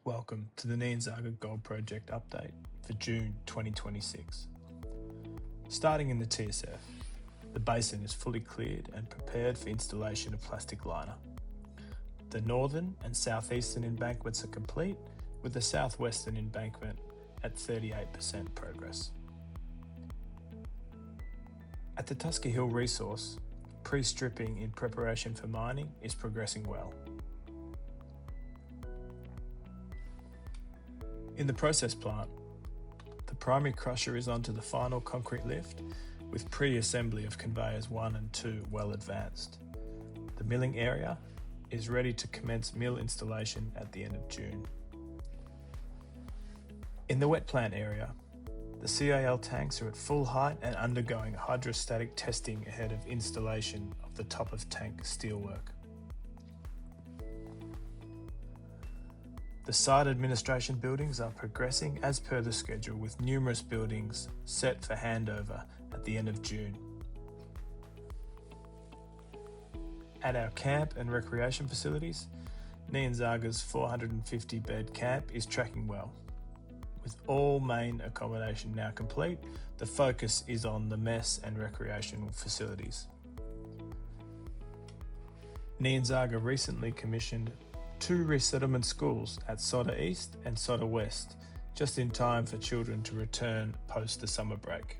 Welcome to the Nyanzaga Gold Project update for June 2026. Starting in the TSF, the basin is fully cleared and prepared for installation of plastic liner. The northern and southeastern embankments are complete, with the southwestern embankment at 38% progress. At the Tusky Hill resource, pre-stripping in preparation for mining is progressing well. In the process plant, the primary crusher is onto the final concrete lift, with pre-assembly of conveyors 1 and 2 well advanced. The milling area is ready to commence mill installation at the end of June. In the wet plant area, the CAL tanks are at full height and undergoing hydrostatic testing ahead of installation of the top of tank steelwork. The site administration buildings are progressing as per the schedule, with numerous buildings set for handover at the end of June. At our camp and recreation facilities, Nyanzaga's 450-bed camp is tracking well. With all main accommodation now complete, the focus is on the mess and recreational facilities. Nyanzaga recently commissioned 2 resettlement schools at Sotta East and Sotta West, just in time for children to return post the summer break.